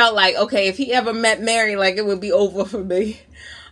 felt like, okay, if he ever met Mary, like it would be over for me.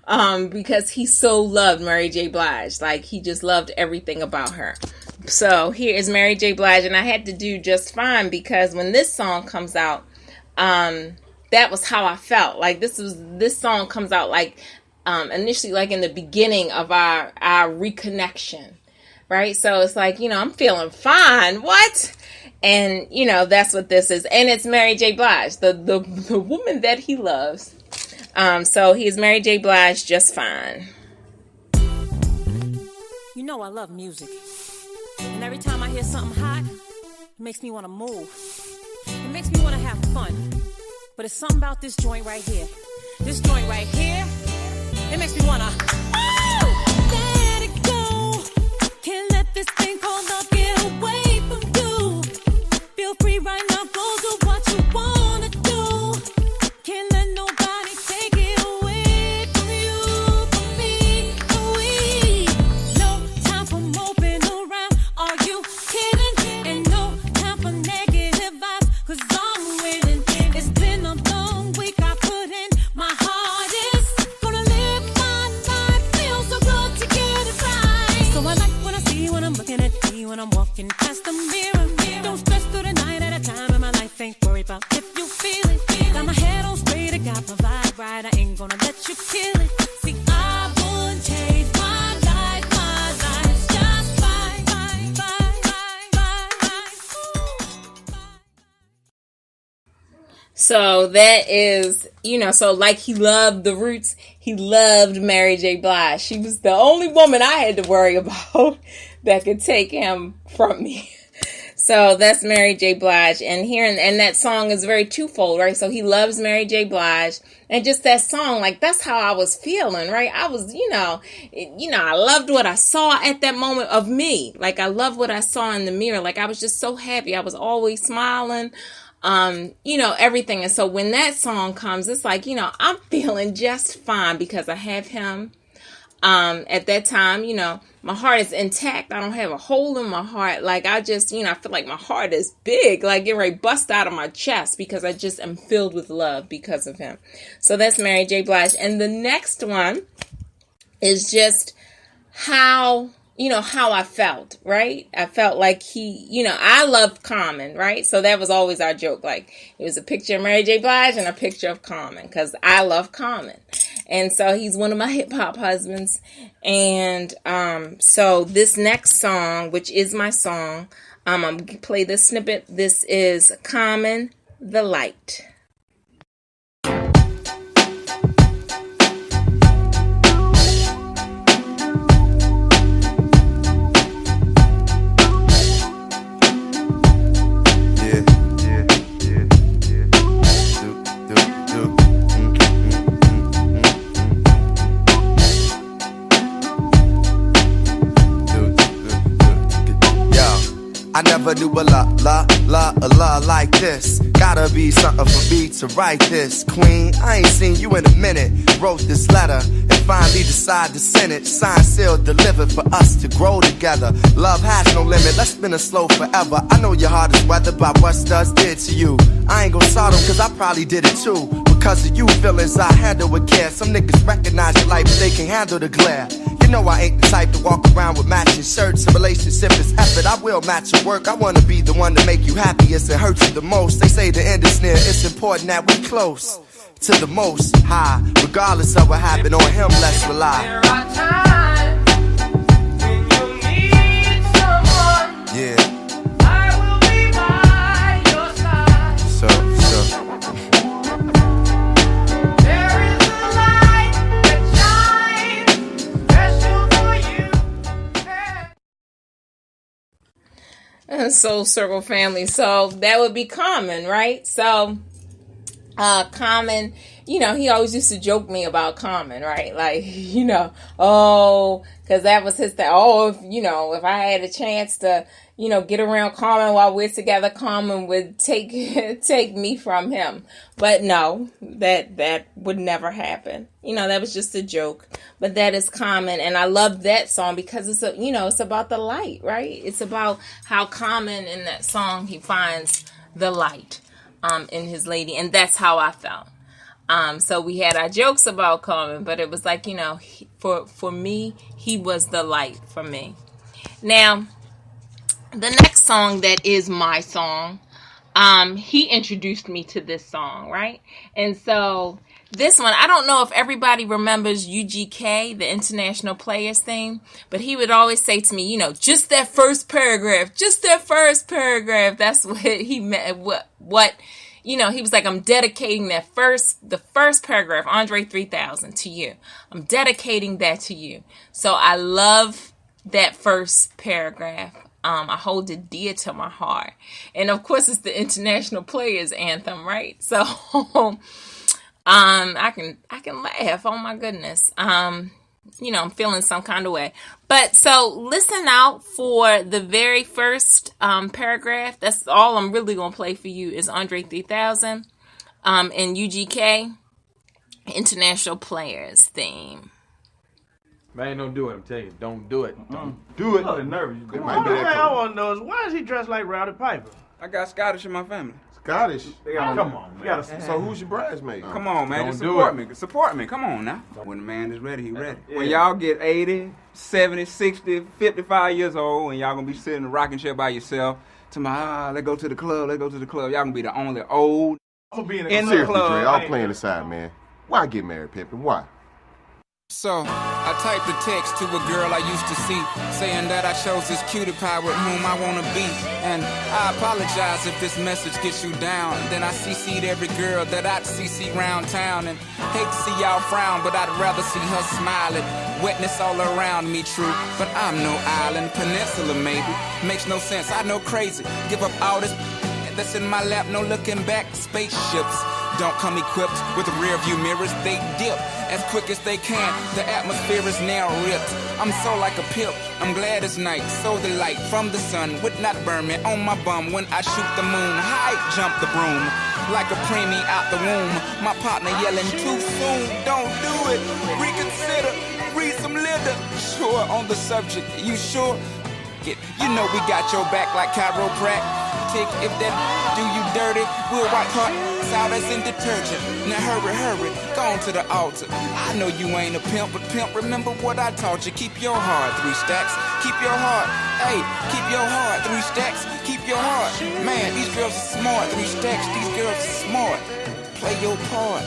Because he so loved Mary J. Blige. Like, he just loved everything about her. So here is Mary J. Blige, and I had to do Just Fine because when this song comes out, that was how I felt. Like, this song comes out like initially like in the beginning of our reconnection, right? So it's like, I'm feeling fine. What? And that's what this is, and it's Mary J. Blige, the woman that he loves. So here's Mary J. Blige, Just Fine. I love music. And every time I hear something hot, it makes me want to move. It makes me want to have fun. But it's something about this joint right here. This joint right here, it makes me want to let it go. Can't let this thing called love get away from you. Feel free right now, go do what you want to do. Can't let nobody take it away from you, from me, from we. No time for moping around, are you kidding? And no time for negative vibes, cause I'm winning. It's been a long week, I put in my hardest. Gonna live my life, feel so good to get it right. So I like what I see when I'm looking at me, when I'm walking past the mirror. Don't stress through the night at a time in my life, ain't worried about if you feel it. Got my head on straight, I got my vibe right, I ain't gonna let you kill it. See, I wouldn't change my life just fine, fine, fine, fine, fine. So that is, so like he loved the Roots, he loved Mary J. Blige. She was the only woman I had to worry about that could take him from me. So that's Mary J. Blige, and that song is very twofold, right? So he loves Mary J. Blige, and just that song, like, that's how I was feeling, right? I was, I loved what I saw at that moment of me. Like, I loved what I saw in the mirror. Like, I was just so happy. I was always smiling, everything. And so when that song comes, it's like, I'm feeling just fine because I have him. At that time, my heart is intact. I don't have a hole in my heart. Like, I just, I feel like my heart is big, like getting ready to bust out of my chest because I just am filled with love because of him. So that's Mary J. Blige. And the next one is just how I felt, right? I felt like I loved Common, right? So that was always our joke. Like, it was a picture of Mary J. Blige and a picture of Common because I love Common. And so he's one of my hip hop husbands. And so this next song, which is my song, I'm going to play this snippet. This is Common, The Light. I never knew a la like this. Gotta be something for me to write this. Queen, I ain't seen you in a minute. Wrote this letter and finally decided to send it. Signed, sealed, delivered for us to grow together. Love has no limit, let's spin it slow forever. I know your heart is weathered by what studs did to you. I ain't gon' salt them cause I probably did it too. Because of you feelings I handle with care. Some niggas recognize your life but they can handle the glare. You know I ain't the type to walk around with matching shirts. A relationship is effort, I will match your work. I wanna be the one to make you happiest and hurt you the most. They say the end is near, it's important that we close to the most high. Regardless of what happened on him, let's rely. There are times when you need someone. Yeah. I will be by your side. So. There is a light that shines special for you. Yeah. Soul Circle family. So that would be Common, right? So Common, he always used to joke me about Common, right? Like, because that was his thing. Oh, if I had a chance to, get around Common while we're together, Common would take me from him. But no, that would never happen. That was just a joke. But that is Common, and I love that song because it's it's about the light, right? It's about how Common in that song he finds the light. in his lady, and that's how I felt. So we had our jokes about Coleman, but it was like, for me, he was the light for me. Now, the next song that is my song, he introduced me to this song, right? And so this one, I don't know if everybody remembers UGK, the International Players theme, but he would always say to me, just that first paragraph, just that first paragraph. That's what he meant. What he was like, I'm dedicating the first paragraph, Andre 3000, to you. I'm dedicating that to you. So I love that first paragraph. I hold it dear to my heart. And of course, it's the International Players Anthem, right? So, I can laugh. Oh my goodness. I'm feeling some kind of way. But so listen out for the very first paragraph. That's all I'm really going to play for you is Andre 3000 and UGK, International Players theme. Man, don't do it. I'm telling you, don't do it. Don't do it. I'm nervous. It might be that I cold. want to know is why is he dressed like Rowdy Piper? I got Scottish in my family. Scottish. Come on, man. So who's your bridesmaid? Come on, man. Don't Just do support it. me. Support me. Come on now. When the man is ready, he ready. When y'all get 80, 70, 60, 55 years old, and y'all gonna be sitting in a rocking chair by yourself, let's go to the club, Y'all gonna be the only old I'm gonna be in in the Seriously, club. Dre, all playing aside, man. Why get married, Pimpin'? Why? So, I typed a text to a girl I used to see, saying that I chose this cutie pie with whom I want to be. And I apologize if this message gets you down. Then I CC'd every girl that I'd CC round town. And hate to see y'all frown, but I'd rather see her smiling. Wetness all around me, true, but I'm no island. Peninsula, maybe. Makes no sense, I know crazy. Give up all this that's in my lap, no looking back. Spaceships don't come equipped with rear view mirrors. They dip as quick as they can. The atmosphere is now ripped. I'm so like a pimp. I'm glad it's night. So the light from the sun would not burn me on my bum when I shoot the moon. High jump the broom like a preemie out the womb. My partner yelling too soon. Don't do it. Reconsider. Read some litter. Sure on the subject. You sure? You know we got your back like chiropractic. If that do you dirty, we'll wipe hearts out as in detergent. Now hurry, go on to the altar. I know you ain't a pimp, but pimp, remember what I taught you. Keep your heart, 3 stacks. Keep your heart, hey, keep your heart, 3 stacks. Keep your heart, man, these girls are smart. 3 stacks, these girls are smart. Play your part,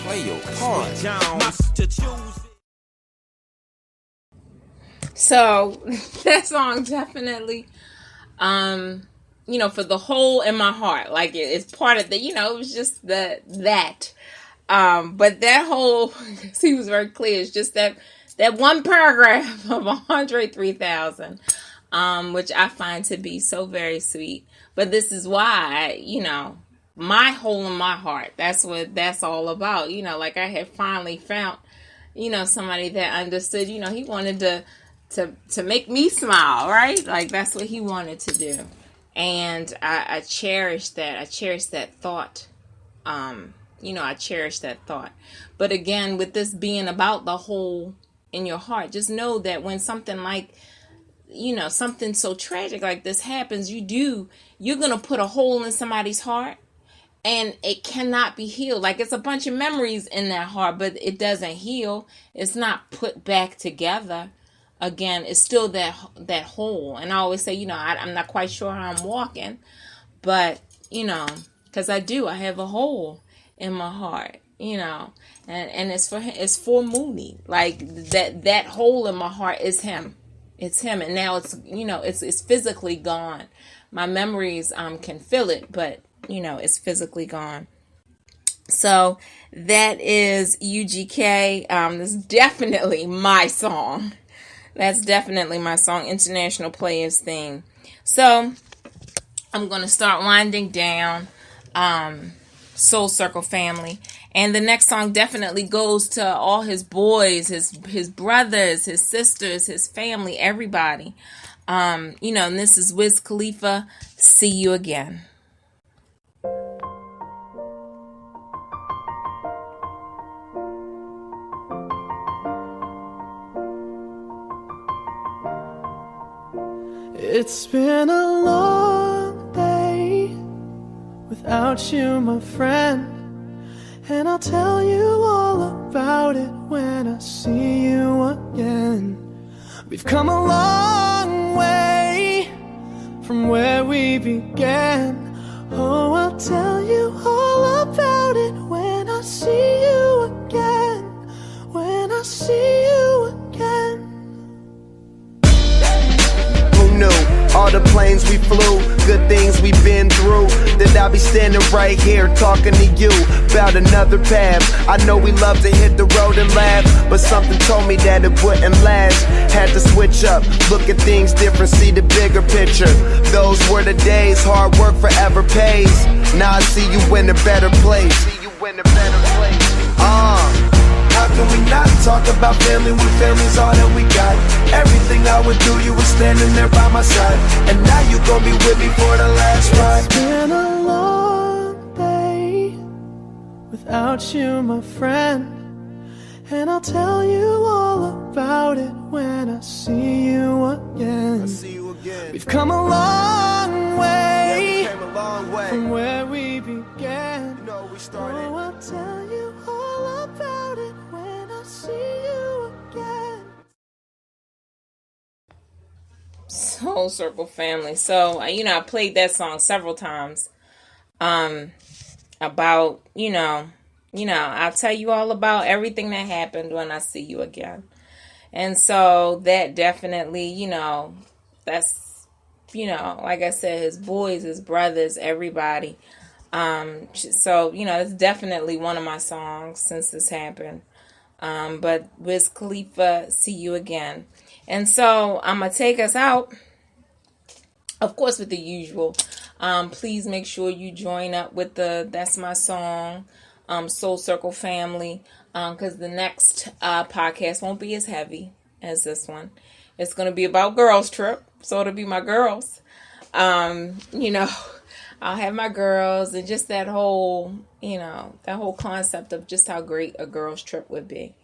play your part. So that song definitely, for the hole in my heart, like it's part of the, it was just that. But that whole, he was very clear. It's just that one paragraph of 103,000, which I find to be so very sweet. But this is why, my hole in my heart. That's what that's all about. Like I had finally found, somebody that understood. He wanted to make me smile, right? Like that's what he wanted to do. And I cherish that. I cherish that thought. I cherish that thought. But again, with this being about the hole in your heart, just know that when something like, something so tragic like this happens, you're going to put a hole in somebody's heart and it cannot be healed. Like it's a bunch of memories in that heart, but it doesn't heal. It's not put back together. Again, it's still that hole. And I always say, I'm not quite sure how I'm walking, but, because I have a hole in my heart, and it's for Moonie. Like that hole in my heart is him. It's him. And now it's physically gone. My memories, can feel it, but, it's physically gone. So that is UGK. This is definitely my song. That's definitely my song, International Players theme. So, I'm going to start winding down Soul Circle family. And the next song definitely goes to all his boys, his brothers, his sisters, his family, everybody. And this is Wiz Khalifa, See You Again. It's been a long day without you, my friend. And I'll tell you all about it when I see you again. We've come a long way from where we began. Oh, I'll tell you all about it when I see you again. When I see you again. Who knew? All the planes we flew, good things we've been through, that I'll be standing right here talking to you about another path. I know we love to hit the road and laugh, but something told me that it wouldn't last. Had to switch up, look at things different, see the bigger picture. Those were the days, hard work forever pays. Now I see you in a better place. How can we not talk about family when family's all that we got? Everything I would do, you were standing there by my side, and now you gon' be with me for the last ride. It's been a long day without you, my friend. And I'll tell you all about it when I see you again. We've come a long way, from where we began. Oh, I'll tell you all about it when I see you again. Soul Circle family. So, I played that song several times. About, I'll tell you all about everything that happened when I see you again. And so that definitely, that's, like I said, his boys, his brothers, everybody. So, it's definitely one of my songs since this happened. But Wiz Khalifa, See You Again. And so I'm going to take us out, of course, with the usual. Please make sure you join up with That's My Song, Soul Circle family, because the next podcast won't be as heavy as this one. It's going to be about girls trip, so it'll be my girls. I'll have my girls and just that whole concept of just how great a girls trip would be.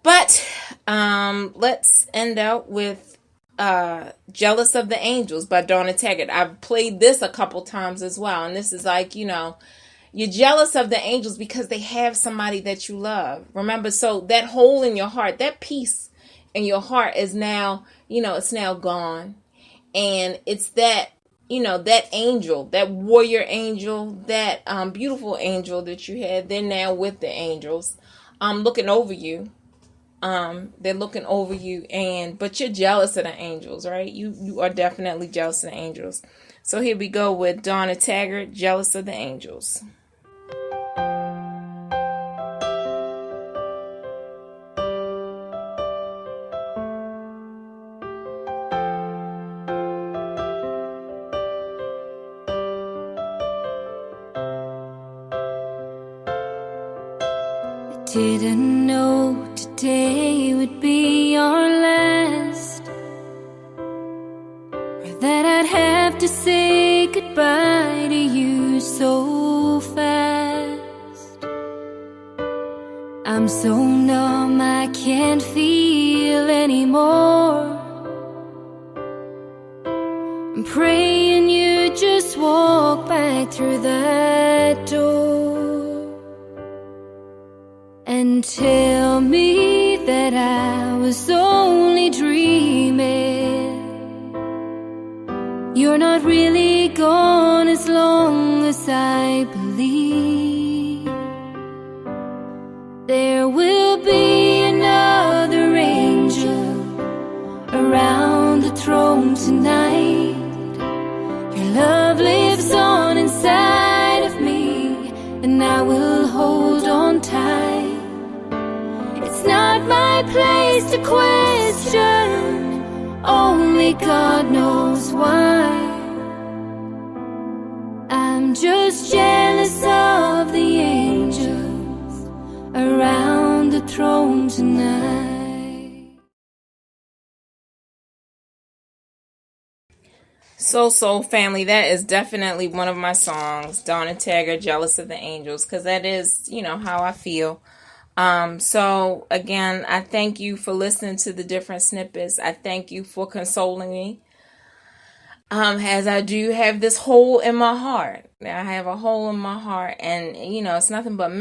But let's end out with Jealous of the Angels by Donna Taggart. I've played this a couple times as well. And this is like, you're jealous of the angels because they have somebody that you love. Remember, so that hole in your heart, that peace in your heart is now, it's now gone. And it's that, that angel, that warrior angel, that beautiful angel that you had, they're now with the angels, looking over you. They're looking over you, but you're jealous of the angels, right? You are definitely jealous of the angels. So here we go with Donna Taggart, Jealous of the Angels. Didn't know today would be our last, or that I'd have to say goodbye to you so fast. I'm so numb I can't feel anymore. I'm praying you just walk back through that door and tell me that I was only dreaming. You're not really gone as long as I believe. There will be another angel around the throne tonight. Your love lives on inside of me, and I will hold on tight. It's not my place to question, only God knows why. I'm just jealous of the angels around the throne tonight. Soul family, that is definitely one of my songs, Donna Taggart, Jealous of the Angels, because that is, how I feel. So again, I thank you for listening to the different snippets. I thank you for consoling me. As I do have this hole in my heart. I have a hole in my heart, and it's nothing but